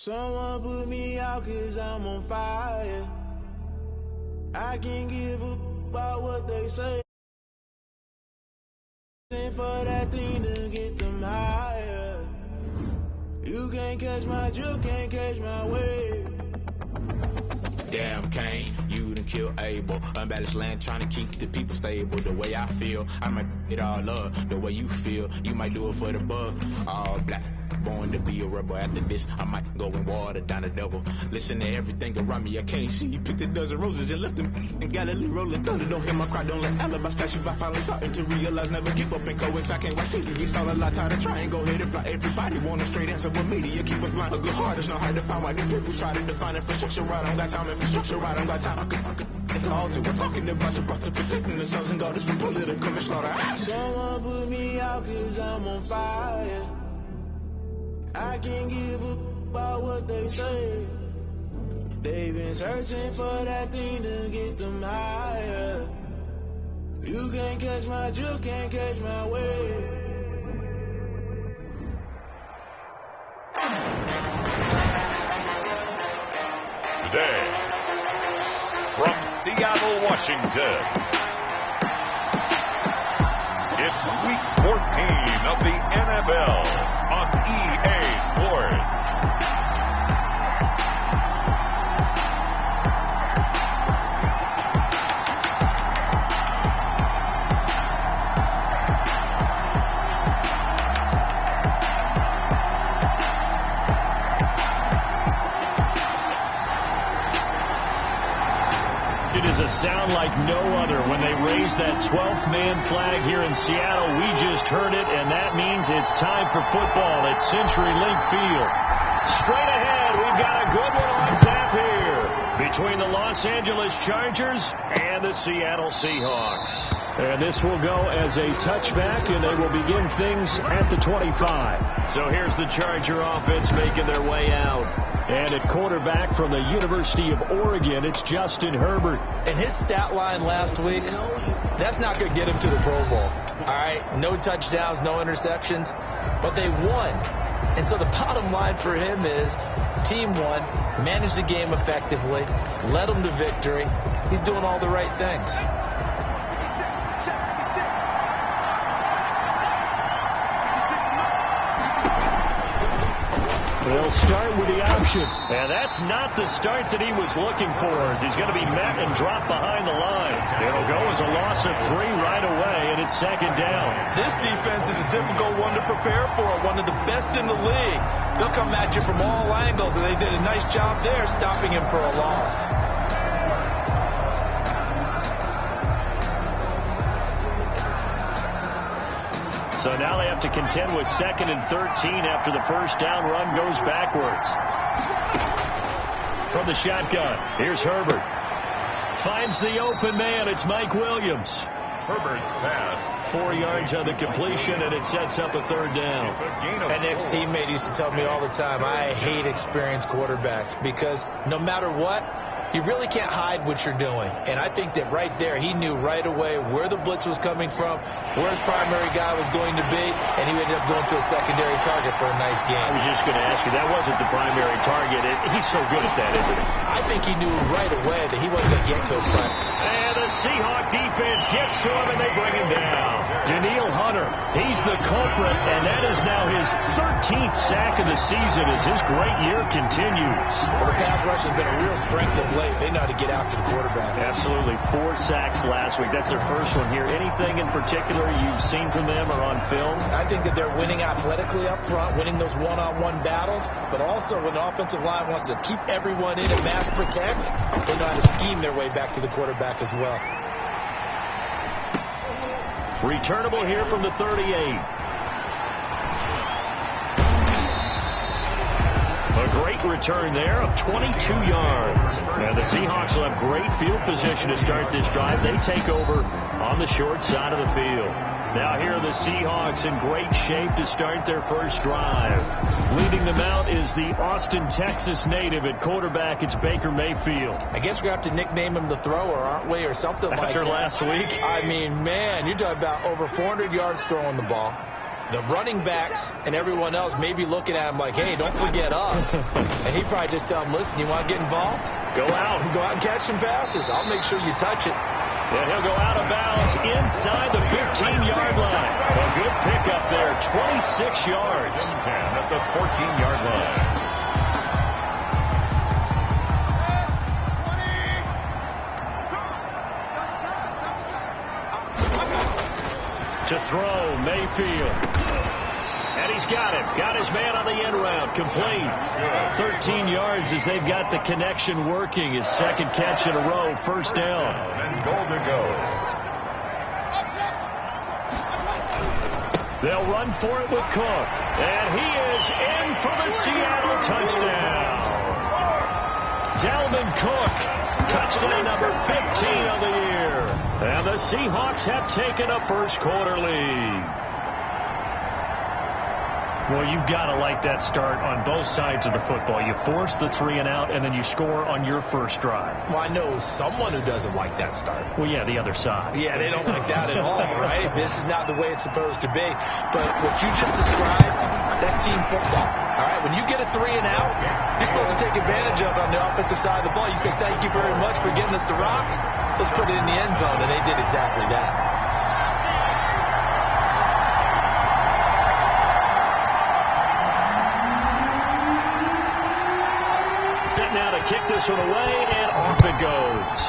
Someone put me out 'cause I'm on fire. I can't give a about what they say. For that thing to get them higher. You can't catch my drift, can't catch my wave. Damn, Kane, you done killed Abel. Unbalanced land, trying to keep the people stable. The way I feel, I might it all up. The way you feel, you might do it for the buck. All black, born to be a rebel. After this, I might go and water down the devil. Listen to everything around me, I can't see. You picked a dozen roses and left them in Galilee rolling thunder. Don't hear my cry, don't let alibis flash. If I finally starting to realize, never give up and go inside. Can't watch TV, it's all a lot, time to try and go ahead and fly. Everybody want a straight answer with media, keep us blind. A good heart is not hard to find. Why the people try to define infrastructure right? I don't got time, infrastructure right, I don't got time. I could talk to. We're talking about to protecting the sons and daughters from political and slaughter. Someone put me out 'cause I'm on fire. I can't give a about what they say. They've been searching for that thing to get them higher. You can't catch my drift, can't catch my wave. Today, from Seattle, Washington, it's Week 14 of the NFL on EA Sports. It is a sound like no other when they raise that 12th man flag here in Seattle. We just heard it, and that means it's time for football at CenturyLink Field. Straight ahead, we've got a good one on tap here between the Los Angeles Chargers and the Seattle Seahawks. And this will go as a touchback, and they will begin things at the 25. So here's the Charger offense making their way out. And at quarterback from the University of Oregon, it's Justin Herbert. And his stat line last week, that's not going to get him to the Pro Bowl. All right, no touchdowns, no interceptions, but they won. And so the bottom line for him is team won, managed the game effectively, led them to victory. He's doing all the right things. They'll start with the option. And that's not the start that he was looking for, as he's going to be met and dropped behind the line. It'll go as a loss of 3 right away, and it's second down. This defense is a difficult one to prepare for, one of the best in the league. They'll come at you from all angles, and they did a nice job there stopping him for a loss. So now they have to contend with 2nd and 13 after the first down run goes backwards. From the shotgun, here's Herbert. Finds the open man. It's Mike Williams. Herbert's pass. 4 yards on the completion, and it sets up a 3rd down. An ex-teammate used to tell me all the time, I hate experienced quarterbacks because no matter what, you really can't hide what you're doing. And I think that right there, he knew right away where the blitz was coming from, where his primary guy was going to be, and he ended up going to a secondary target for a nice game. I was just going to ask you, that wasn't the primary target. He's so good at that, isn't he? I think he knew right away that he wasn't going to get to his primary. And the Seahawk defense gets to him, and they bring him down. Danielle Hunter, he's the culprit, and that is now his 13th sack of the season as his great year continues. Well, the pass rush has been a real strength of late. They know how to get after the quarterback. Absolutely. 4 sacks last week. That's their first one here. Anything in particular you've seen from them or on film? I think that they're winning athletically up front, winning those one-on-one battles, but also when the offensive line wants to keep everyone in and mass protect, they know how to scheme their way back to the quarterback as well. Returnable here from the 38. A great return there of 22 yards. And the Seahawks will have great field position to start this drive. They take over on the short side of the field. Now here are the Seahawks in great shape to start their first drive. Leading them out is the Austin, Texas native at quarterback. It's Baker Mayfield. I guess we're going to have to nickname him the thrower, aren't we, or something like that. After last week? I mean, man, you're talking about over 400 yards throwing the ball. the running backs and everyone else may be looking at him like, hey, don't forget us. And he'd probably just tell him, listen, you want to get involved? Go out and catch some passes. I'll make sure you touch it. And he'll go out of bounds inside the 15-yard line. A good pickup there, 26 yards. At the 14-yard line. To throw, Mayfield. And he's got him. Got his man on the end round. Complete. 13 yards as they've got the connection working. His second catch in a row. First down. And goal to go. They'll run for it with Cook. And he is in for the Seattle touchdown. Dalvin Cook. Touchdown number 15 of the year. And the Seahawks have taken a first quarter lead. Well, you've got to like that start on both sides of the football. You force the 3 and out, and then you score on your first drive. Well, I know someone who doesn't like that start. Well, yeah, the other side. Yeah, they don't like that at all, right? This is not the way it's supposed to be. But what you just described, that's team football. All right, when you get a 3 and out, you're supposed to take advantage of it on the offensive side of the ball. You say, thank you very much for getting us the rock. Let's put it in the end zone, and they did exactly that. Now to kick this one away, and off it goes.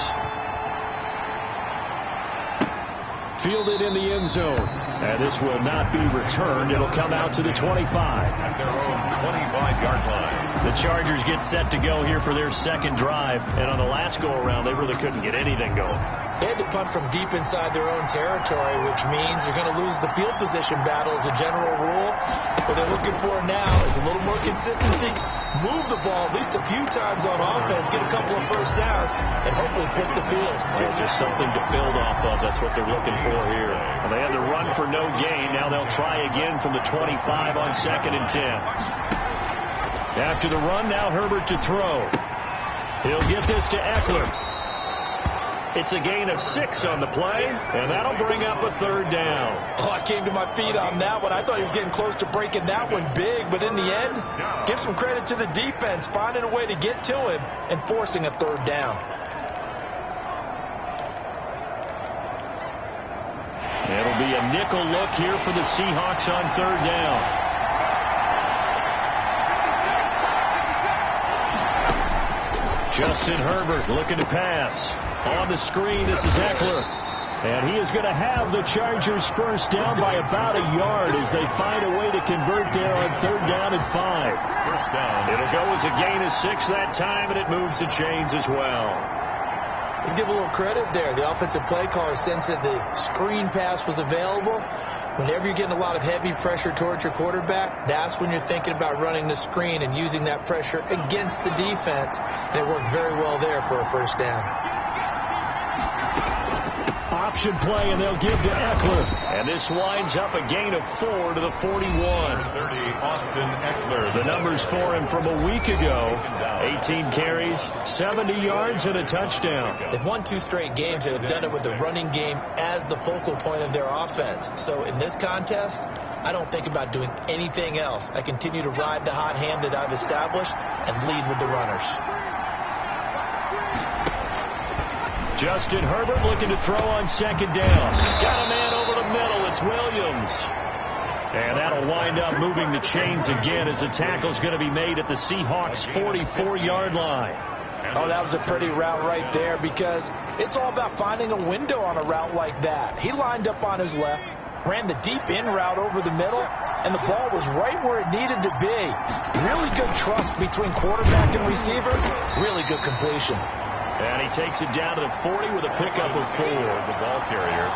Fielded in the end zone. And this will not be returned. It'll come out to the 25. At their own 25-yard line. The Chargers get set to go here for their second drive. And on the last go-around, they really couldn't get anything going. They had to punt from deep inside their own territory, which means they're going to lose the field position battle as a general rule. What they're looking for now is a little more consistency. Move the ball at least a few times on offense, get a couple of first downs, and hopefully flip the field. Yeah, just something to build off of. That's what they're looking for here. And they had to run for no gain. Now they'll try again from the 25 on 2nd and 10. After the run, now Herbert to throw. He'll get this to Eckler. It's a gain of 6 on the play, and that'll bring up a 3rd down. Oh, I came to my feet on that one. I thought he was getting close to breaking that one big, but in the end, give some credit to the defense, finding a way to get to him and forcing a 3rd down. It'll be a nickel look here for the Seahawks on 3rd down. Justin Herbert looking to pass. On the screen, this is Eckler. And he is going to have the Chargers first down by about a yard as they find a way to convert there on 3rd down and 5. First down. It'll go as a gain of 6 that time, and it moves the chains as well. Let's give a little credit there. The offensive play caller sensed that the screen pass was available. Whenever you're getting a lot of heavy pressure towards your quarterback, that's when you're thinking about running the screen and using that pressure against the defense. And it worked very well there for a first down. Option play, and they'll give to Eckler. And this winds up a gain of 4 to the 41. 30, Austin Eckler. The numbers for him from a week ago. 18 carries, 70 yards, and a touchdown. They've won 2 straight games and have done it with the running game as the focal point of their offense. So in this contest, I don't think about doing anything else. I continue to ride the hot hand that I've established and lead with the runners. Justin Herbert looking to throw on 2nd down. Got a man over the middle. It's Williams. And that'll wind up moving the chains again as a tackle's going to be made at the Seahawks' 44-yard line. Oh, that was a pretty route right there because it's all about finding a window on a route like that. He lined up on his left, ran the deep in route over the middle, and the ball was right where it needed to be. Really good trust between quarterback and receiver. Really good completion. And he takes it down to the 40 with a pickup of 4. The ball carrier.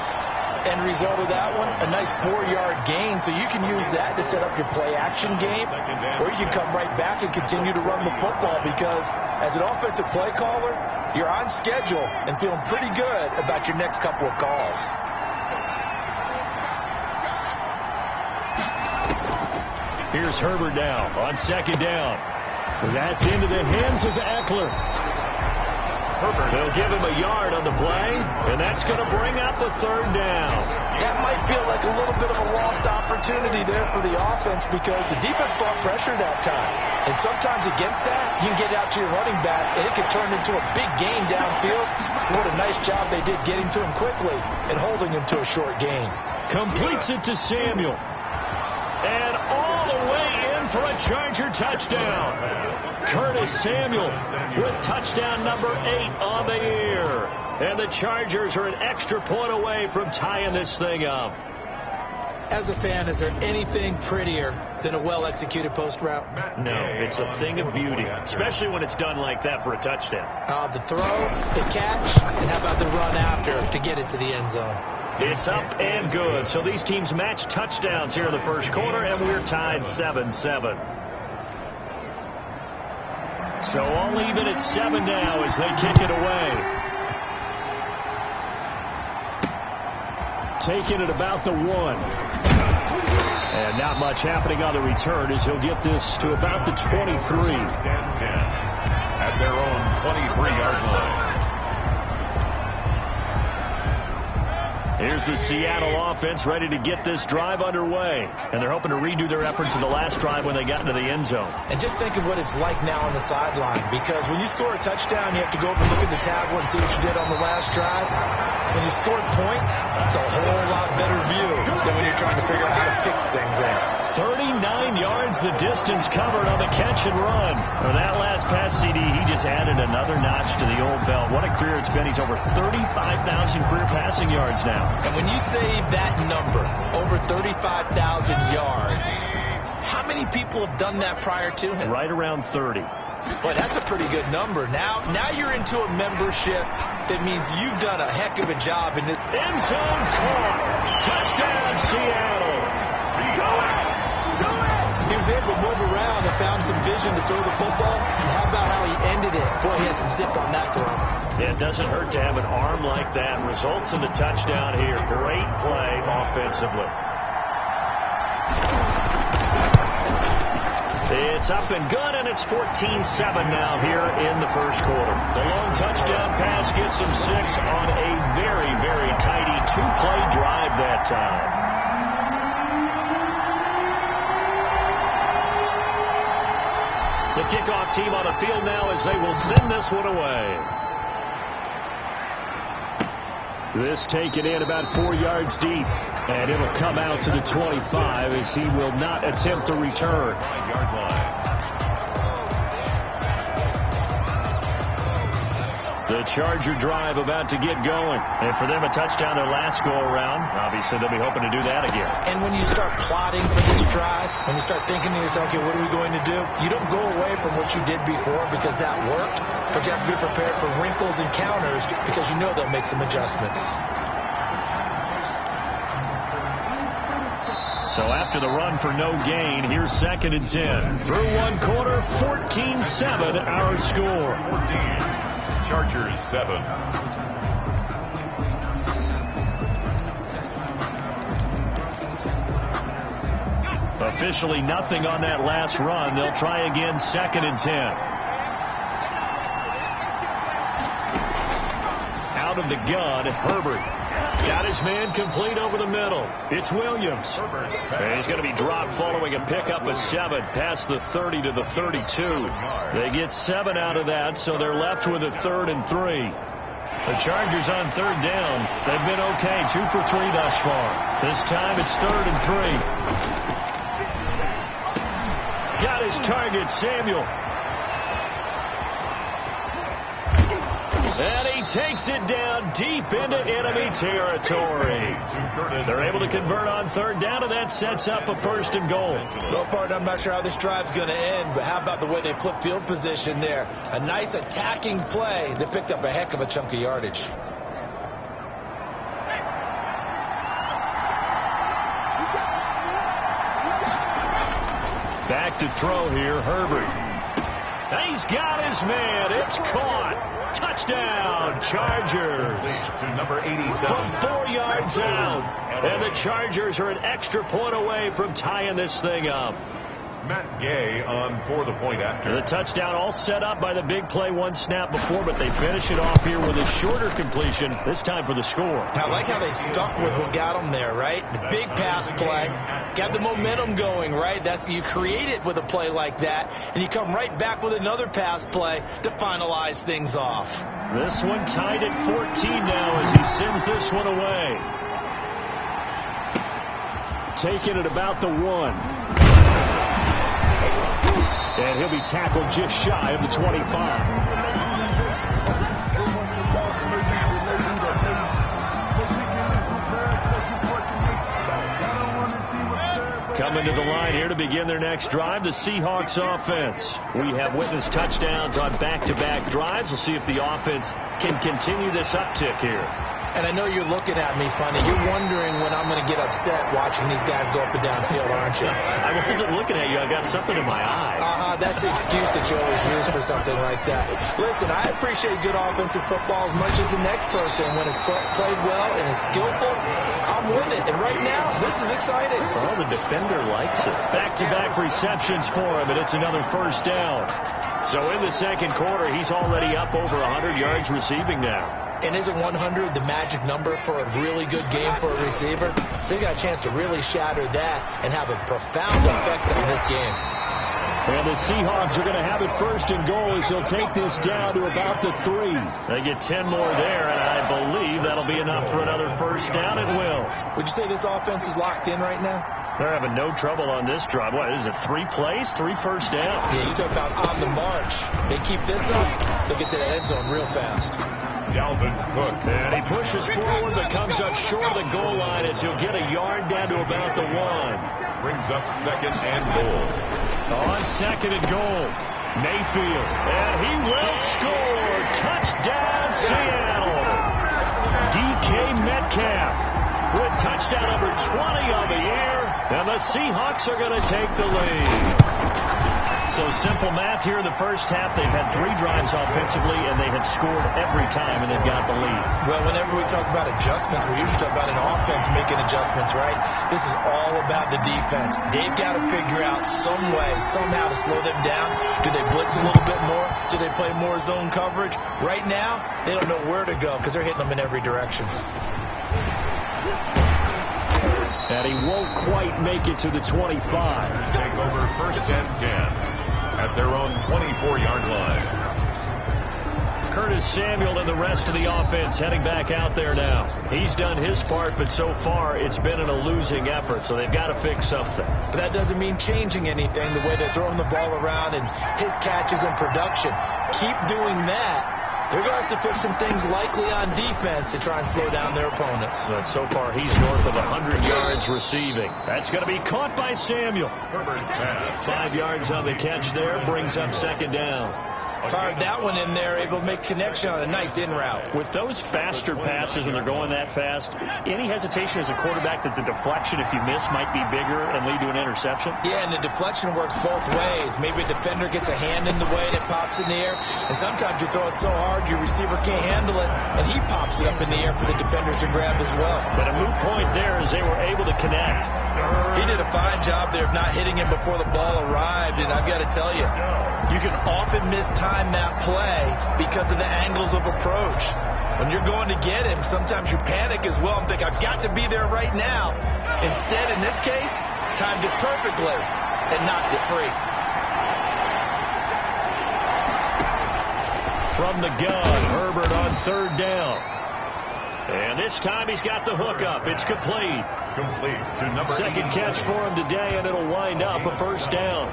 End result of that one, a nice 4-yard gain. So you can use that to set up your play-action game, or you can come right back and continue to run the football because as an offensive play caller, you're on schedule and feeling pretty good about your next couple of calls. Here's Herbert now on 2nd down. That's into the hands of Eckler. They'll give him a yard on the play, and that's going to bring up a third down. That might feel like a little bit of a lost opportunity there for the offense because the defense brought pressure that time. And sometimes against that, you can get out to your running back, and it could turn into a big game downfield. What a nice job they did getting to him quickly and holding him to a short gain. Completes it to Samuel. And all the way in for a Charger touchdown. Curtis Samuel with touchdown number 8 on the year. And the Chargers are an extra point away from tying this thing up. As a fan, is there anything prettier than a well-executed post route? No, it's a thing of beauty, especially when it's done like that for a touchdown. The throw, the catch, and how about the run after to get it to the end zone? It's up and good. So these teams match touchdowns here in the first quarter, and we're tied 7-7. So all even at 7 now as they kick it away. Taking it about the 1. And not much happening on the return as he'll get this to about the 23. At their own 23-yard line. Here's the Seattle offense ready to get this drive underway. And they're hoping to redo their efforts in the last drive when they got into the end zone. And just think of what it's like now on the sideline. Because when you score a touchdown, you have to go over and look at the tablet and see what you did on the last drive. When you scored points, it's a whole lot better view than when you're trying to figure out how to fix things there. 39 yards the distance covered on the catch and run. For that last pass CD, he just added another notch to the old belt. What a career it's been. He's over 35,000 career passing yards now. And when you say that number, over 35,000 yards, how many people have done that prior to him? Right around 30. Boy, that's a pretty good number. Now you're into a membership that means you've done a heck of a job in this. End zone caught. Touchdown, Seattle. He was able to move around and found some vision to throw the football. And how about how he ended it? Boy, he had some zip on that throw. It doesn't hurt to have an arm like that. Results in the touchdown here. Great play offensively. It's up and good, and it's 14-7 now here in the first quarter. The long touchdown pass gets him 6 on a very, very tidy 2-play drive that time. The kickoff team on the field now as they will send this one away. This taken in about 4 yards deep. And it'll come out to the 25 as he will not attempt to return. 9-yard line. The Charger drive about to get going. And for them, a touchdown their last go-around. Obviously, they'll be hoping to do that again. And when you start plotting for this drive, when you start thinking to yourself, okay, what are we going to do? You don't go away from what you did before because that worked. But you have to be prepared for wrinkles and counters because you know they'll make some adjustments. So after the run for no gain, here's 2nd and 10. Through one quarter, 14-7 our score. 14. Chargers 7. Officially nothing on that last run. They'll try again 2nd and 10. Out of the gun, Herbert. Got his man complete over the middle. It's Williams. And he's going to be dropped following a pickup of 7 past the 30 to the 32. They get 7 out of that, so they're left with a 3rd and 3. The Chargers on 3rd down. They've been okay, 2 for 3 thus far. This time it's 3rd and 3. Got his target, Samuel. And he takes it down deep into enemy territory. They're able to convert on 3rd down, and that sets up a 1st and goal. Well, partner, I'm not sure how this drive's going to end, but how about the way they flip field position there? A nice attacking play that picked up a heck of a chunk of yardage. Back to throw here, Herbert. He's got his man. It's caught. Touchdown, Chargers. To number 87. From 4 yards out. And the Chargers are an extra point away from tying this thing up. Matt Gay on for the point after. The touchdown all set up by the big play one snap before, but they finish it off here with a shorter completion, this time for the score. I like how they stuck with what got them there, right? The big pass play, got the momentum going, right? You create it with a play like that, and you come right back with another pass play to finalize things off. This one tied at 14 now as he sends this one away. Taking it about the 1. And he'll be tackled just shy of the 25. Coming to the line here to begin their next drive, the Seahawks offense. We have witnessed touchdowns on back-to-back drives. We'll see if the offense can continue this uptick here. And I know you're looking at me funny. You're wondering when I'm going to get upset watching these guys go up and down field, aren't you? I wasn't looking at you. I got something in my eye. That's the excuse that you always use for something like that. Listen, I appreciate good offensive football as much as the next person. When it's played well and is skillful, I'm with it. And right now, this is exciting. Oh, the defender likes it. Back-to-back receptions for him, and it's another first down. So in the second quarter, he's already up over 100 yards receiving now. And isn't 100 the magic number for a really good game for a receiver? So you got a chance to really shatter that and have a profound effect on this game. And the Seahawks are going to have it first and goal as they'll take this down to about the 3. They get 10 more there, and I believe that'll be enough for another first down. It will. Would you say this offense is locked in right now? They're having no trouble on this drive. What is it, 3 plays, 3 first downs? Yeah, you talk about on the march. They keep this up, they'll get to the end zone real fast. Dalvin Cook. And he pushes forward but comes up short of the goal line as he'll get a yard down to about the 1. Brings up second and goal. On second and goal, Mayfield. And he will score. Touchdown, Seattle. DK Metcalf with touchdown number 20 on the year. And the Seahawks are going to take the lead. So simple math here in the first half. They've had 3 drives offensively, and they have scored every time, and they've got the lead. Well, whenever we talk about adjustments, we usually talk about an offense making adjustments, right? This is all about the defense. They've got to figure out some way, somehow to slow them down. Do they blitz a little bit more? Do they play more zone coverage? Right now, they don't know where to go because they're hitting them in every direction. And he won't quite make it to the 25. Take over first and 10 at their own 24-yard line. Curtis Samuel and the rest of the offense heading back out there now. He's done his part, but so far it's been in a losing effort, so they've got to fix something. But that doesn't mean changing anything, the way they're throwing the ball around and his catches and production. Keep doing that. They're going to have to fix some things likely on defense to try and slow down their opponents. But so far, he's north of 100 yards receiving. That's going to be caught by Samuel. 5 yards on the catch there, brings up second down. Fired that one in there, able to make connection on a nice in route. With those faster passes and they're going that fast, any hesitation as a quarterback that the deflection, if you miss, might be bigger and lead to an interception? Yeah, and the deflection works both ways. Maybe a defender gets a hand in the way and it pops in the air. And sometimes you throw it so hard your receiver can't handle it, and he pops it up in the air for the defenders to grab as well. But a moot point there is they were able to connect. He did a fine job there of not hitting him before the ball arrived, and I've got to tell you, you can often mistime that play because of the angles of approach. When you're going to get him, sometimes you panic as well and think, I've got to be there right now. Instead, in this case, timed it perfectly and knocked it free. From the gun, Herbert on third down. And this time he's got the hook up. It's complete. Complete to number Second 86. catch for him today, and it'll wind up a first down.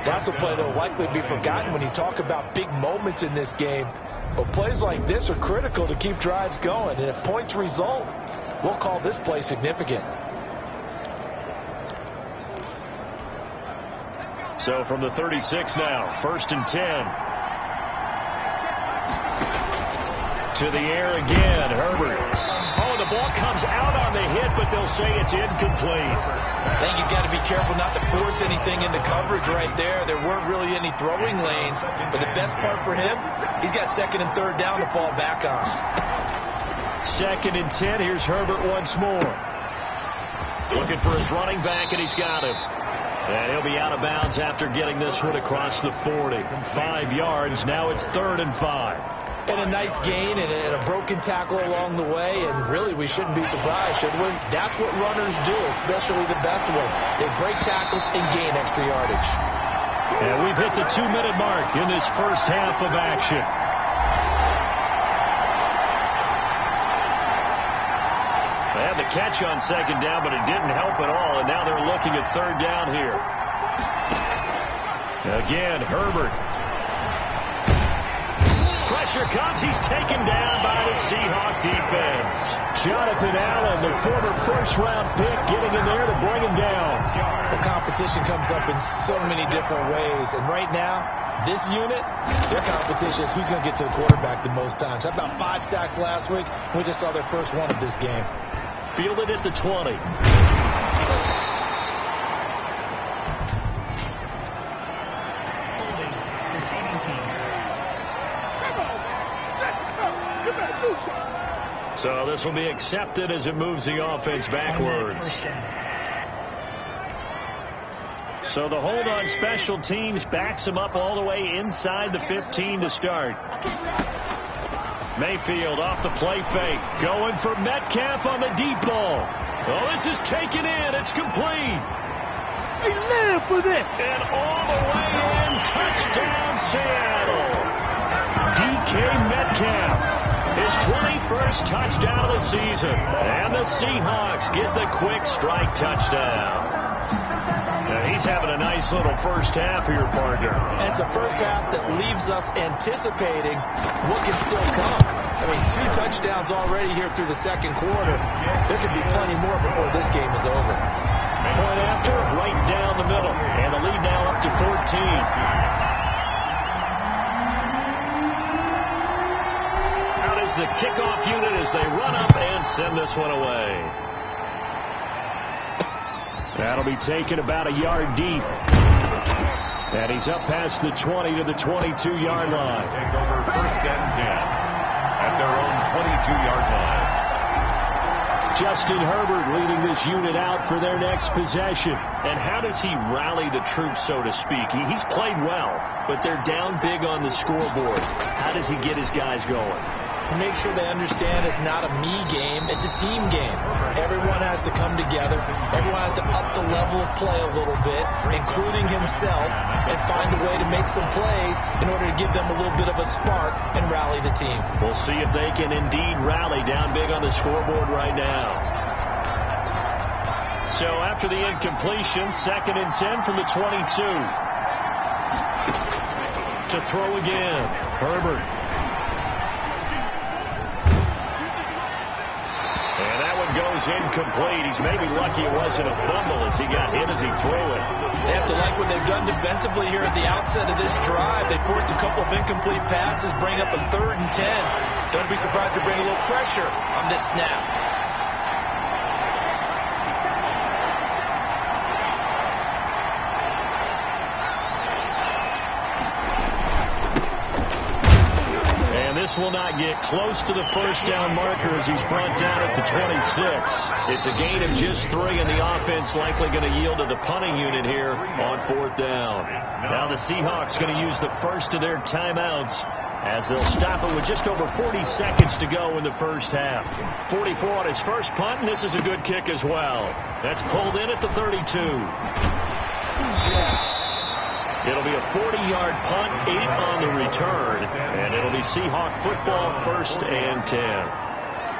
That's a play that will likely be forgotten when you talk about big moments in this game. But plays like this are critical to keep drives going. And if points result, we'll call this play significant. So from the 36 now, first and 10. To the air again, Herbert. Oh, the ball comes out on the hit, but they'll say it's incomplete. I think he's got to be careful not to force anything into coverage right there. There weren't really any throwing lanes, but the best part for him, he's got second and third down to fall back on. Second and 10. Here's Herbert once more. Looking for his running back, and he's got him. And he'll be out of bounds after getting this one across the 40. 5 yards. Now it's 3rd and 5. And a nice gain and a broken tackle along the way. And really, we shouldn't be surprised, should we? That's what runners do, especially the best ones. They break tackles and gain extra yardage. And we've hit the 2-minute mark in this first half of action. They had the catch on 2nd down, but it didn't help at all. And now they're looking at 3rd down here. Again, Herbert. Pressure comes. He's taken down by the Seahawk defense. Jonathan Allen, the former first-round pick, getting in there to bring him down. The competition comes up in so many different ways. And right now, this unit, their competition is who's going to get to the quarterback the most times. How about 5 sacks last week? We just saw their first one of this game. Fielded at the 20. So this will be accepted as it moves the offense backwards. So the hold on special teams backs him up all the way inside the 15 to start. Mayfield off the play fake. Going for Metcalf on the deep ball. Oh, this is taken in. It's complete. They live for this. And all the way in. Touchdown, Seattle. DK Metcalf. His 21st touchdown of the season. And the Seahawks get the quick strike touchdown. And he's having a nice little first half here, partner. And it's a first half that leaves us anticipating what can still come. I mean, 2 touchdowns already here through the 2nd quarter. There could be plenty more before this game is over. Point after, right down the middle. And the lead now up to 14. The kickoff unit as they run up and send this one away. That'll be taken about a yard deep. And he's up past the 20 to the 22-yard line. Take over 1st and 10 at their own 22-yard line. Justin Herbert leading this unit out for their next possession. And how does he rally the troops, so to speak? He's played well, but they're down big on the scoreboard. How does he get his guys going? To make sure they understand it's not a me game, it's a team game. Everyone has to come together. Everyone has to up the level of play a little bit, including himself, and find a way to make some plays in order to give them a little bit of a spark and rally the team. We'll see if they can indeed rally down big on the scoreboard right now. So after the incompletion, 2nd and 10 from the 22. To throw again, Herbert. Goes incomplete. He's maybe lucky it wasn't a fumble as he got hit as he threw it. They have to like what they've done defensively here at the outset of this drive. They forced a couple of incomplete passes, bring up a 3rd and 10. Don't be surprised to bring a little pressure on this snap. This will not get close to the first down marker as he's brought down at the 26. It's a gain of just 3, and the offense likely going to yield to the punting unit here on 4th down. Now the Seahawks going to use the first of their timeouts as they'll stop it with just over 40 seconds to go in the first half. 44 on his first punt, and this is a good kick as well. That's pulled in at the 32. It'll be a 40-yard punt, 8 on the return, and it'll be Seahawk football 1st and 10.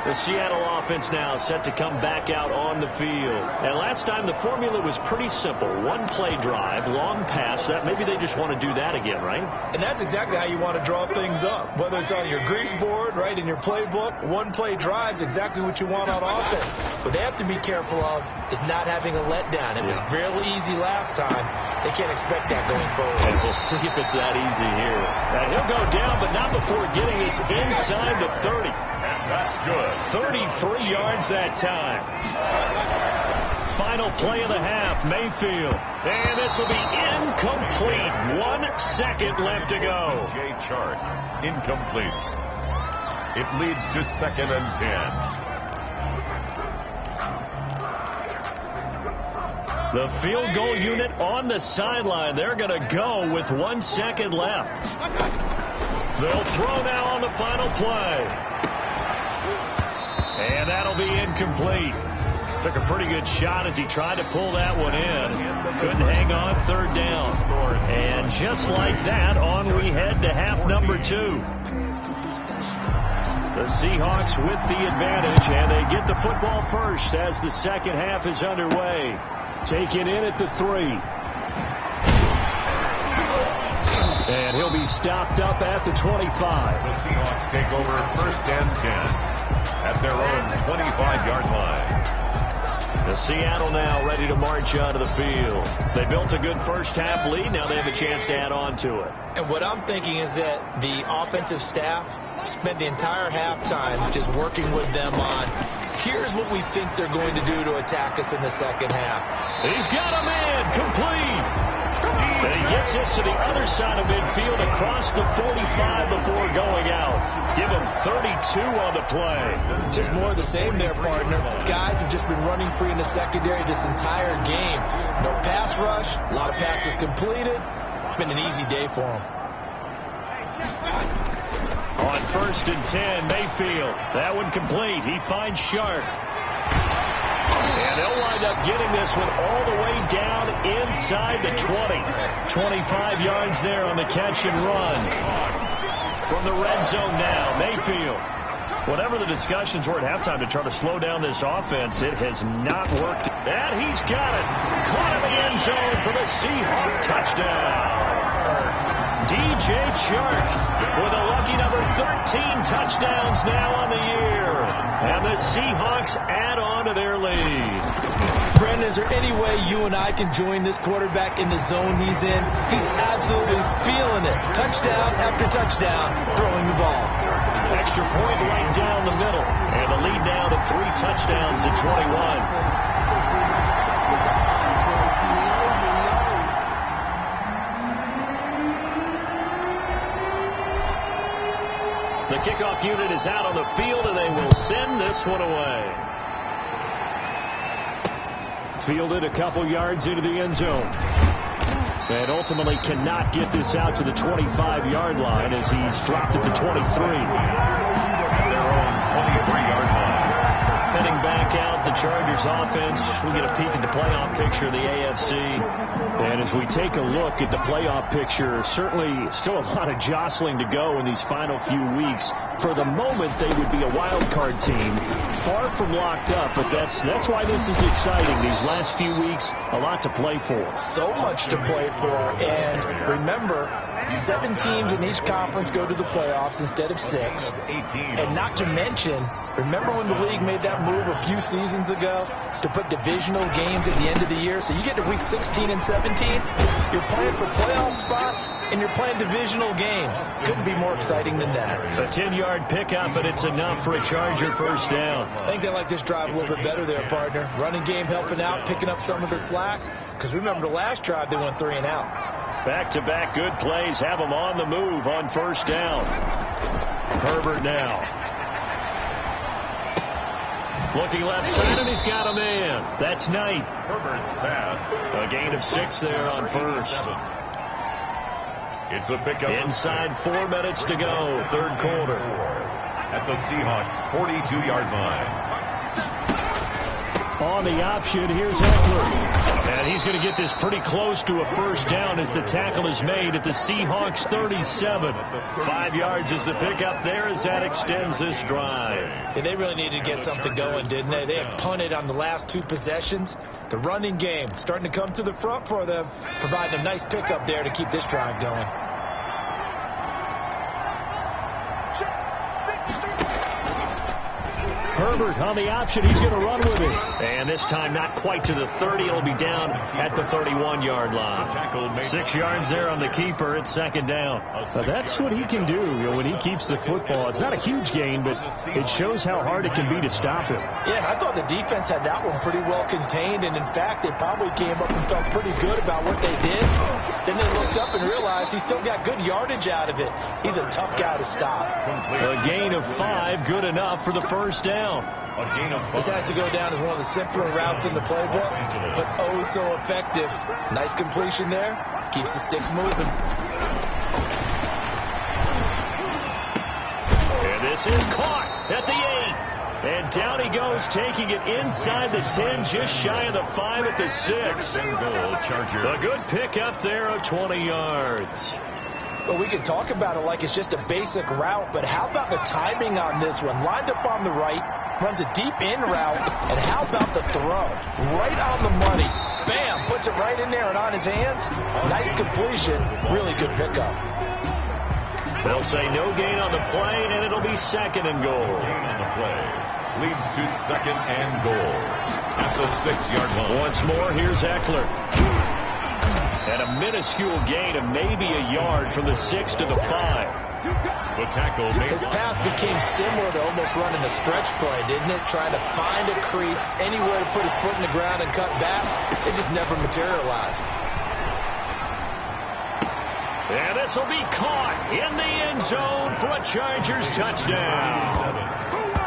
The Seattle offense now set to come back out on the field. And last time the formula was pretty simple. 1-play drive, long pass. That maybe they just want to do that again, right? And that's exactly how you want to draw things up. Whether it's on your grease board, right, in your playbook, 1-play drive is exactly what you want on offense. What they have to be careful of is not having a letdown. It was fairly easy last time. They can't expect that going forward. And we'll see if it's that easy here. And he'll go down, but not before getting us inside the 30. That's good. 33 yards that time. Final play of the half, Mayfield. And this will be incomplete. 1 second left to go. J chart, incomplete. It leads to 2nd and 10. The field goal unit on the sideline. They're going to go with 1 second left. They'll throw now on the final play. And that'll be incomplete. Took a pretty good shot as he tried to pull that one in. Couldn't hang on, third down. And just like that, on we head to half number 2. The Seahawks with the advantage, and they get the football first as the second half is underway. Taken in at the 3. And he'll be stopped up at the 25. The Seahawks take over first and 10 at their own 25-yard line. The Seattle now ready to march onto the field. They built a good first half lead. Now they have a chance to add on to it. And what I'm thinking is that the offensive staff spent the entire halftime just working with them on, here's what we think they're going to do to attack us in the second half. He's got a man complete. And he gets this to the other side of midfield across the 45 before going out. Give him 32 on the play. Just more of the same there, partner. Guys have just been running free in the secondary this entire game. No pass rush, a lot of passes completed. Been an easy day for them. On first and 10, Mayfield. That one complete. He finds Sharp. And they'll wind up getting this one all the way down inside the 20. 25 yards there on the catch and run. From the red zone now, Mayfield. Whatever the discussions were at halftime to try to slow down this offense, it has not worked. And he's got it. Caught in the end zone for the Seahawks touchdown. DJ Chark with a lucky number 13 touchdowns now on the year. And the Seahawks add on to their lead. Brandon, is there any way you and I can join this quarterback in the zone he's in? He's absolutely feeling it. Touchdown after touchdown, throwing the ball. Extra point right down the middle. And the lead now to 3 touchdowns at 21. The kickoff unit is out on the field, and they will send this one away. Fielded a couple yards into the end zone. And ultimately cannot get this out to the 25-yard line as he's dropped at the 23. At their own 23-yard line. Heading back out, the Chargers offense. We get a peek at the playoff picture of the AFC. And as we take a look at the playoff picture, certainly still a lot of jostling to go in these final few weeks. For the moment, they would be a wild card team, far from locked up, but that's why this is exciting. These last few weeks, a lot to play for. So much to play for, and remember, 7 teams in each conference go to the playoffs instead of 6. And not to mention, remember when the league made that move a few seasons ago to put divisional games at the end of the year? So you get to week 16 and 17, you're playing for playoff spots, and you're playing divisional games. Couldn't be more exciting than that. A 10-yard pickup, and it's enough for a Charger first down. I think they like this drive a little bit better there, partner. Running game helping out, picking up some of the slack. Because remember, the last drive, they went 3 and out. Back-to-back good plays have them on the move on first down. Herbert now. Looking left side, and he's got a man. That's Knight. Herbert's pass. A gain of 6 there on first. It's a pickup. Inside 4 minutes to go, third quarter. At the Seahawks' 42-yard line. On the option, here's Eckler. And he's going to get this pretty close to a first down as the tackle is made at the Seahawks 37. 5 yards is the pickup there as that extends this drive. Yeah, they really needed to get something going, didn't they? They have punted on the last 2 possessions. The running game starting to come to the front for them, providing a nice pickup there to keep this drive going. Herbert on the option. He's going to run with it. And this time not quite to the 30. It'll be down at the 31-yard line. 6 yards there on the keeper. It's second down. That's what he can do when he keeps the football. It's not a huge gain, but it shows how hard it can be to stop him. Yeah, and I thought the defense had that one pretty well contained. And, in fact, they probably came up and felt pretty good about what they did. Then they looked up and realized he still got good yardage out of it. He's a tough guy to stop. A gain of 5, good enough for the first down. A gain of 5. This has to go down as one of the simpler routes in the playbook, but oh so effective. Nice completion there. Keeps the sticks moving. And this is caught at the 8. And down he goes, taking it inside the 10, just shy of the 5 at the 6. And goal, Chargers. A good pick up there of 20 yards. Well, we can talk about it like it's just a basic route, but how about the timing on this one? Lined up on the right, runs a deep in route, and how about the throw? Right on the money. Bam! Puts it right in there and on his hands. Nice completion. Really good pickup. They'll say no gain on the play, and it'll be 2nd and goal. Gain on the play leads to 2nd and goal at the 6-yard line. Once more, here's Eckler. And a minuscule gain of maybe a yard from the 6 to the 5. The tackle made. His path became similar to almost running a stretch play, didn't it? Trying to find a crease, anywhere to put his foot in the ground and cut back. It just never materialized. And this will be caught in the end zone for a Chargers touchdown.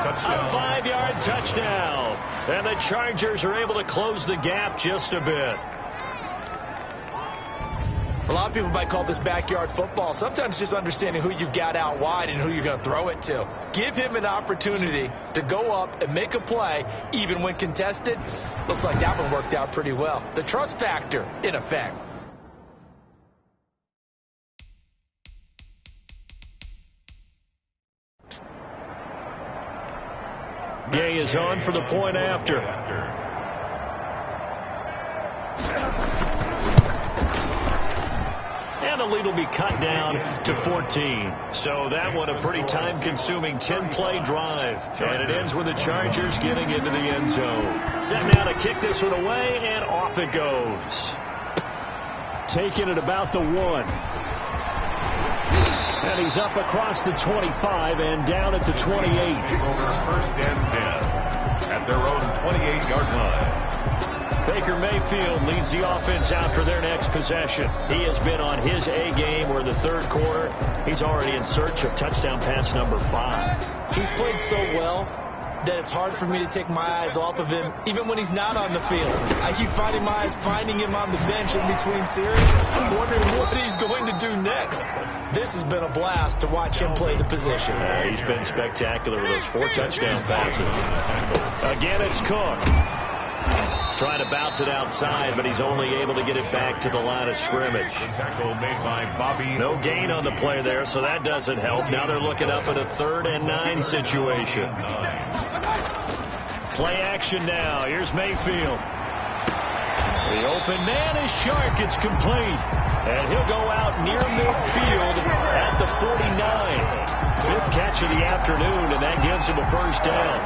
A 5-yard touchdown. And the Chargers are able to close the gap just a bit. A lot of people might call this backyard football. Sometimes just understanding who you've got out wide and who you're going to throw it to. Give him an opportunity to go up and make a play, even when contested. Looks like that one worked out pretty well. The trust factor, in effect. Gay is on for the point after. And the lead will be cut down to 14. So that one a pretty time-consuming 10-play drive. And it ends with the Chargers getting into the end zone. Set now to kick this one away, and off it goes. Taking it about the 1. And he's up across the 25 and down at the 28. 1st and 10 at their own 28-yard line. Baker Mayfield leads the offense after their next possession. He has been on his A game, where the 3rd quarter, he's already in search of touchdown pass number 5. He's played so well that it's hard for me to take my eyes off of him, even when he's not on the field. I keep finding my eyes finding him on the bench in between series, wondering what he's going to do next. This has been a blast to watch him play the position. He's been spectacular with those 4 touchdown passes. Again, it's Cook. Trying to bounce it outside, but he's only able to get it back to the line of scrimmage. The tackle made by Bobby. No gain on the play there, so that doesn't help. Now they're looking up at a 3rd and 9 situation. Play action now. Here's Mayfield. The open man is Shark. It's complete. And he'll go out near midfield at the 49. 5th catch of the afternoon, and that gives him a 1st down.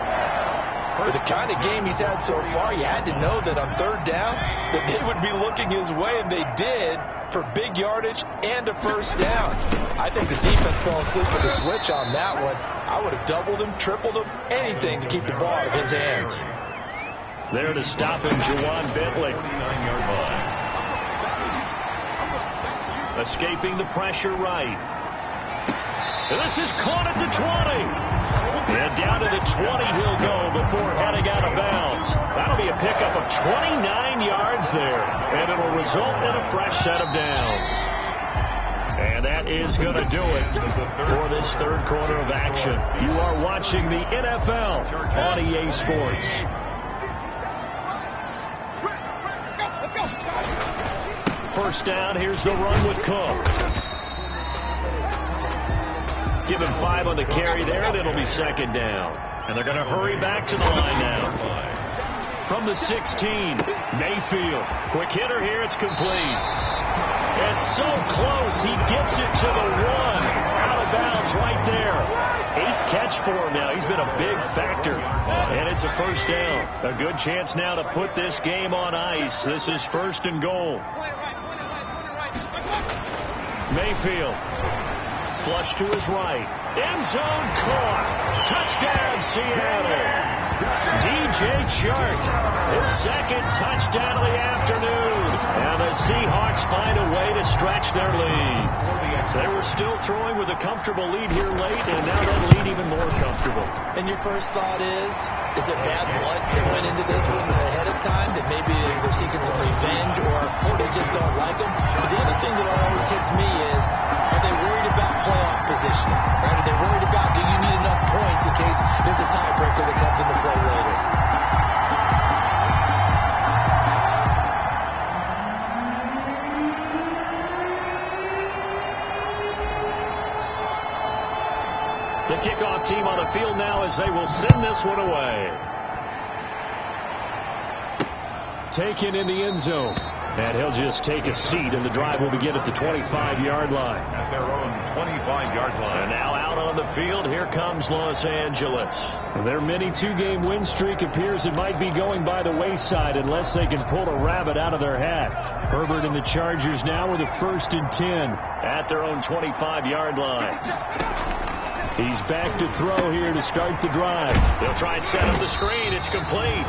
For the kind of game he's had so far, you had to know that on 3rd down that they would be looking his way, and they did, for big yardage and a 1st down. I think the defense fell asleep with the switch on that one. I would have doubled him, tripled him, anything to keep the ball out of his hands. There to stop him, Juwan Bentley. 29-yard line. Escaping the pressure right. This is caught at the 20. And down to the 20 he'll go before heading out of bounds. That'll be a pickup of 29 yards there. And it'll result in a fresh set of downs. And that is going to do it for this 3rd quarter of action. You are watching the NFL on EA Sports. First down, here's the run with Cook. Give him 5 on the carry there, and it'll be 2nd down. And they're going to hurry back to the line now. From the 16, Mayfield. Quick hitter here, it's complete. It's so close, he gets it to the 1. Out of bounds right there. 8th catch for him now. He's been a big factor. And it's a 1st down. A good chance now to put this game on ice. This is 1st and goal. Mayfield. Flush to his right. End zone caught. Touchdown, Seattle. DJ Chark, his 2nd touchdown of the afternoon. And the the Seahawks find a way to stretch their lead. They were still throwing with a comfortable lead here late, and now that lead even more comfortable. And your first thought is there bad blood that went into this one ahead of time, that maybe they're seeking some revenge or they just don't like them? But the other thing that always hits me is, are they worried about playoff positioning? Right? Are they worried about, do you need enough points in case there's a tiebreaker that comes into play later? The kickoff team on the field now as they will send this one away. Taken in the end zone. And he'll just take a seat, and the drive will begin at the 25-yard line. At their own 25-yard line. And now out on the field, here comes Los Angeles. Their mini two-game win streak appears it might be going by the wayside unless they can pull a rabbit out of their hat. Herbert and the Chargers now with a 1st and 10 at their own 25-yard line. He's back to throw here to start the drive. They'll try and set up the screen. It's complete.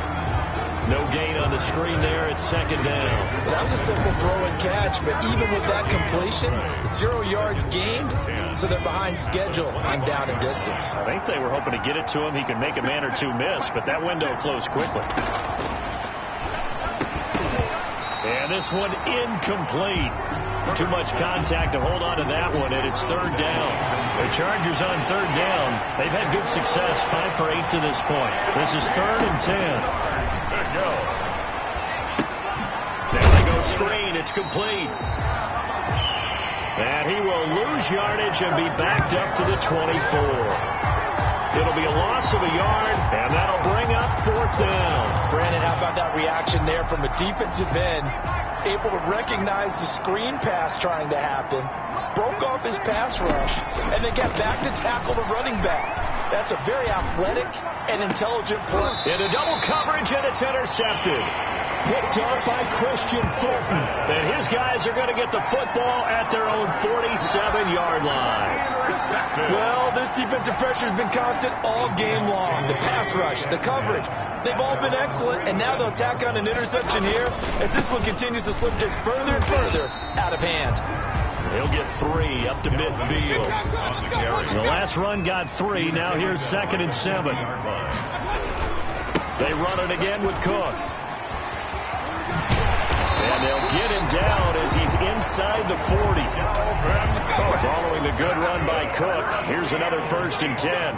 No gain on the screen there. It's 2nd down. That was a simple throw and catch, but even with that completion, 0 yards gained, so they're behind schedule on down and distance. I think they were hoping to get it to him. He could make a man or two miss, but that window closed quickly. And this one incomplete. Too much contact to hold on to that one, and it's 3rd down. The Chargers on 3rd down. They've had good success, 5 for 8 to this point. This is 3rd and 10. Good go. There they go, screen. It's complete. And he will lose yardage and be backed up to the 24. It'll be a loss of a yard, and that'll bring up 4th down. Brandon, how about that reaction there from a defensive end? Able to recognize the screen pass trying to happen, broke off his pass rush, and then got back to tackle the running back. That's a very athletic and intelligent play. Into double coverage, and it's intercepted. Picked off by Christian Fulton. And his guys are going to get the football at their own 47-yard line. Well, this defensive pressure has been constant all game long. The pass rush, the coverage, they've all been excellent, and now they'll tack on an interception here as this one continues to slip just further and further out of hand. He'll get 3 up to midfield. The last run got 3. Now here's 2nd and 7. They run it again with Cook. And they'll get him down as he's inside the 40. Following the good run by Cook, here's another 1st and 10.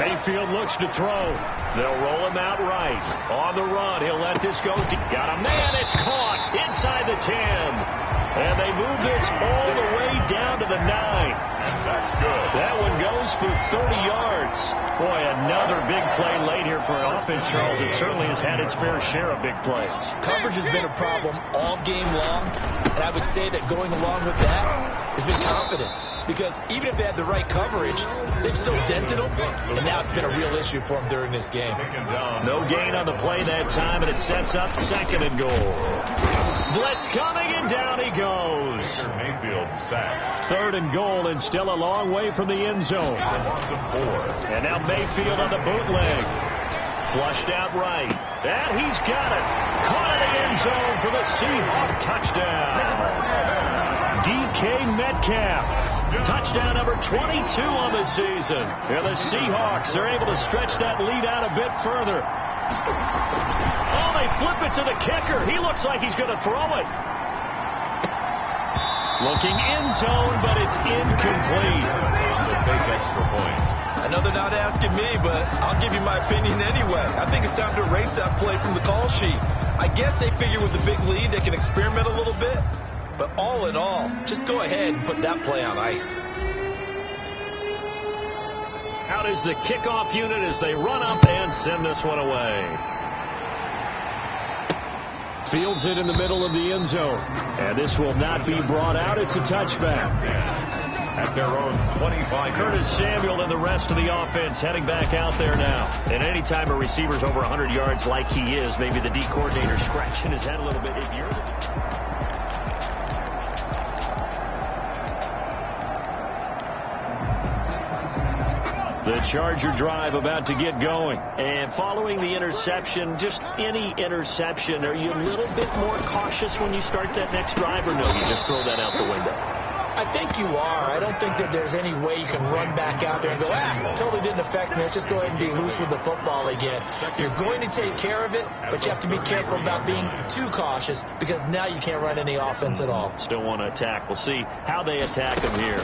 Mayfield looks to throw. They'll roll him out right. On the run, he'll let this go. Got a man, it's caught inside the 10. And they move this all the way down to the 9. That's good. That one goes for 30 yards. Boy, another big play late here for an offense, Charles. It certainly has had its fair share of big plays. Coverage has been a problem all game long, and I would say that going along with that has been confidence. Because even if they had the right coverage, they've still dented them, and now it's been a real issue for them during this game. No gain on the play that time, and it sets up 2nd and goal. Blitz coming, and down he goes. Mayfield sacked. 3rd and goal, and still a long way from the end zone. And now Mayfield on the bootleg. Flushed out right. And he's got it. Caught in the end zone for the Seahawks touchdown. DK Metcalf. Touchdown number 22 on the season. And the Seahawks are able to stretch that lead out a bit further. Oh, they flip it to the kicker. He looks like he's going to throw it. Looking end zone, but it's incomplete. The big extra point. I know they're not asking me, but I'll give you my opinion anyway. I think it's time to erase that play from the call sheet. I guess they figure with a big lead they can experiment a little bit. But all in all, just go ahead and put that play on ice. Out is the kickoff unit as they run up and send this one away. Fields it in the middle of the end zone. And this will not be brought out. It's a touchback. At their own 25. Curtis Samuel and the rest of the offense heading back out there now. And anytime a receiver's over 100 yards like he is, maybe the D coordinator scratching his head a little bit. If you're the Charger drive about to get going. And following the interception, just any interception, are you a little bit more cautious when you start that next drive, or no, you just throw that out the window? I think you are. I don't think that there's any way you can run back out there and go, totally didn't affect me. Let's just go ahead and be loose with the football again. You're going to take care of it, but you have to be careful about being too cautious because now you can't run any offense at all. Still want to attack. We'll see how they attack him here.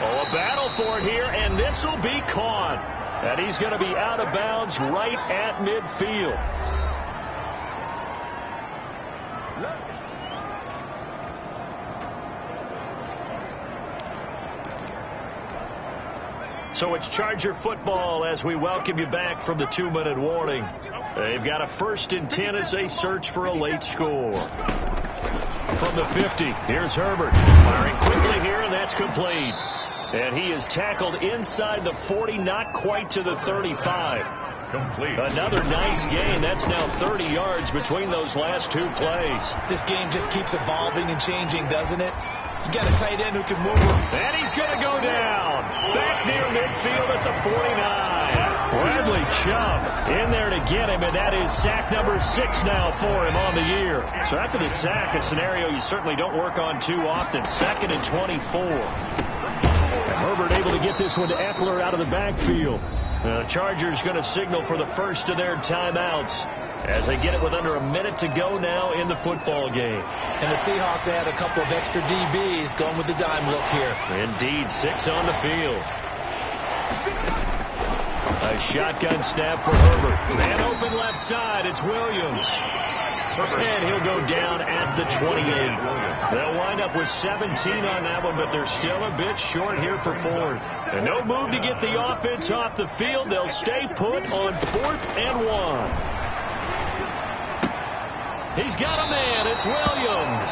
Oh, a battle for it here, and this will be caught. And he's going to be out of bounds right at midfield. So it's Charger football as we welcome you back from the 2-minute warning. They've got a 1st and 10 as they search for a late score. From the 50, here's Herbert. Firing quickly here, and that's complete. And he is tackled inside the 40, not quite to the 35. Complete. Another nice gain. That's now 30 yards between those last 2 plays. This game just keeps evolving and changing, doesn't it? You got a tight end who can move him. And he's going to go down. Back near midfield at the 49. Bradley Chubb in there to get him, and that is sack number 6 now for him on the year. So after the sack, a scenario you certainly don't work on too often. 2nd and 24. And Herbert able to get this one to Eckler out of the backfield. The Chargers going to signal for the first of their timeouts as they get it with under a minute to go now in the football game. And the Seahawks had a couple of extra DBs going with the dime look here. Indeed, 6 on the field. A shotgun snap for Herbert. Man open left side, it's Williams. And he'll go down at the 28. They'll wind up with 17 on that one, but they're still a bit short here for 4th. And no move to get the offense off the field. They'll stay put on 4th and 1. He's got a man. It's Williams.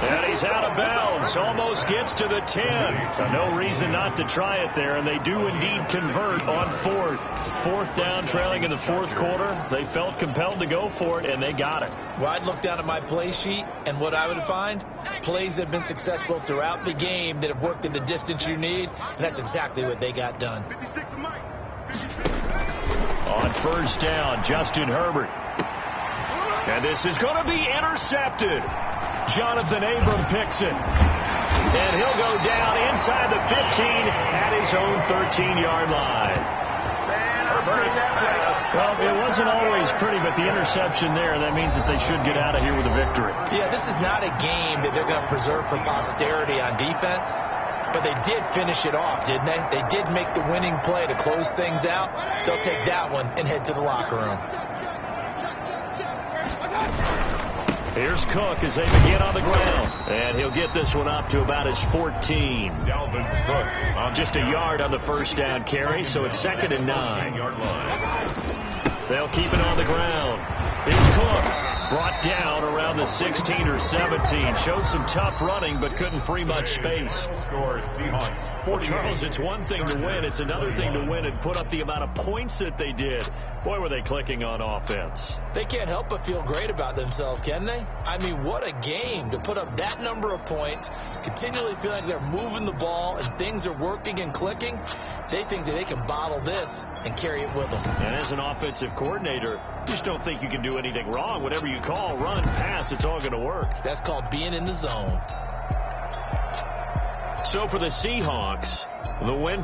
And he's out of bounds. Almost gets to the 10. So no reason not to try it there. And they do indeed convert on 4th. 4th down, trailing in the 4th quarter. They felt compelled to go for it, and they got it. Well, I'd look down at my play sheet, and what I would find, plays that have been successful throughout the game that have worked in the distance you need, and that's exactly what they got done. On 1st down, Justin Herbert. And this is going to be intercepted. Jonathan Abram picks it. And he'll go down inside the 15 at his own 13-yard line. Well, it wasn't always pretty, but the interception there, that means that they should get out of here with a victory. Yeah, this is not a game that they're going to preserve for posterity on defense, but they did finish it off, didn't they? They did make the winning play to close things out. They'll take that one and head to the locker room. Here's Cook as they begin on the ground. And he'll get this one up to about his 14. Dalvin Cook on just a yard on the 1st down carry, so it's 2nd and 9. They'll keep it on the ground. It's Cook. Brought down around the 16 or 17. Showed some tough running, but couldn't free much space. For Charles, it's one thing to win. It's another thing to win and put up the amount of points that they did. Boy, were they clicking on offense. They can't help but feel great about themselves, can they? I mean, what a game to put up that number of points, continually feel like they're moving the ball and things are working and clicking. They think that they can bottle this and carry it with them. And as an offensive coordinator, you just don't think you can do anything wrong. Whatever you call, run, pass, it's all going to work. That's called being in the zone. So for the Seahawks, the win.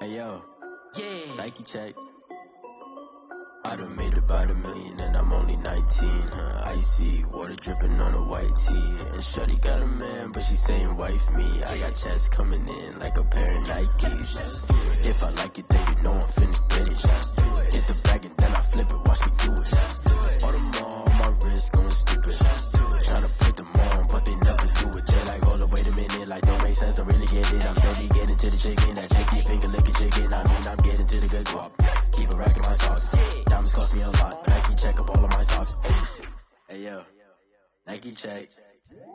Hey yo, yeah, Nike check. I done made about $1 million and I'm only 19, icy, water dripping on a white tee. And shorty got a man, but she saying wife me. I got checks coming in like a pair of Nikes. If I like it, then you know I'm finna get it. Hit the bag and then I flip it, watch me do it. Audemars on my wrist, going stupid. Tryna put them on, but they never do it. They're like, hold up, wait a minute, like don't make sense, don't really get it. I'm steady getting to the chicken, that chicken finger licking chicken. I mean, I'm getting to the good guap. Keep a rack in my sauce. Diamonds cost me a lot. Nike check up all of my socks. Hey yo, Nike check.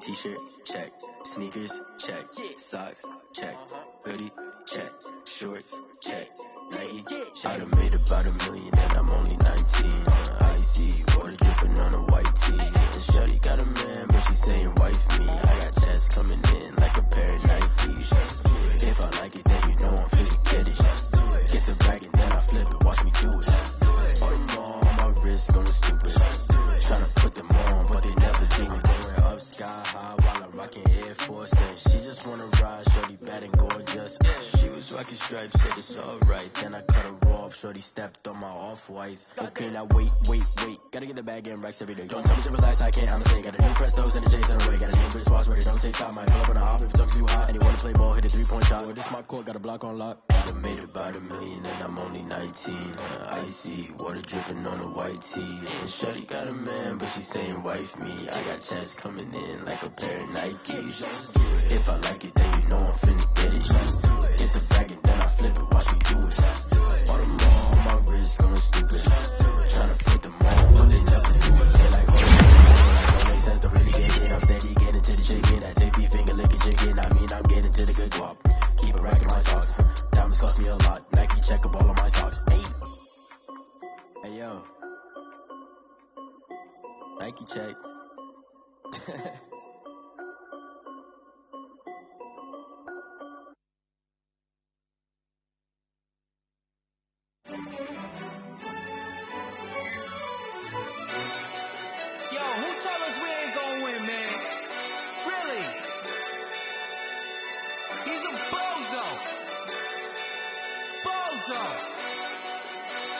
T-shirt check. Sneakers check. Socks check. Hoodie check. Shorts check. I done made about $1 million and I'm only 19. Icy water dripping on a white tee. And shorty got a man, but she saying wife me. I got checks coming in like a pair of Nikes. If I like it, then you know I'm finna get it. Get the bag and then I flip it, watch me do it. All them all on my wrist going stupid. Tryna put them on, but they never dream it. Going up sky high while I'm rocking Air Force. And she just wanna ride, shorty bad and gorgeous. She was rocking stripes, said it's alright. Then I cut her off, shorty stepped on my off-whites. Okay, now wait. Gotta get the bag and racks every day. Don't tell me to relax, I can't, I'm a saying. Got a new Prestos and a Jason away. Got a new bitch watch where they don't take time. Might pull up on a hop if it's up too hot. And you wanna play ball, hit a 3-point shot. Or this my court, got a block on lock. I done made about $1 million and I'm only 19. Icy water dripping on a white tee. And shorty got a man, but she saying wife me. I got checks coming in like a pair of Nikes. If I like it, then you know I'm finna get it. Get the bag and then I flip it, watch me do it. All them all on my wrist going stupid. Tryna put them on, but they never do it. They like, oh, don't make sense to really get it. I'm steady getting to the chicken. That tasty finger licking chicken. I mean, I'm getting to the good guap. Keep it racking my socks. Diamonds cost me a lot. Nike check a ball on my socks. Hey, yo. Nike check. Yo, who tell us we ain't gonna win, man? Really? He's a bozo.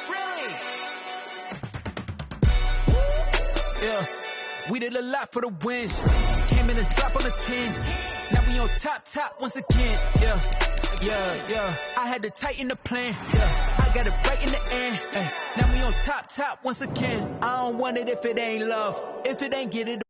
Really? Yeah, we did a lot for the wins. Came in a drop on a 10. Now we on top once again. Yeah. I had to tighten the plan. Yeah, I got it right in the end. Now we on top once again. I don't want it if it ain't love. If it ain't get it.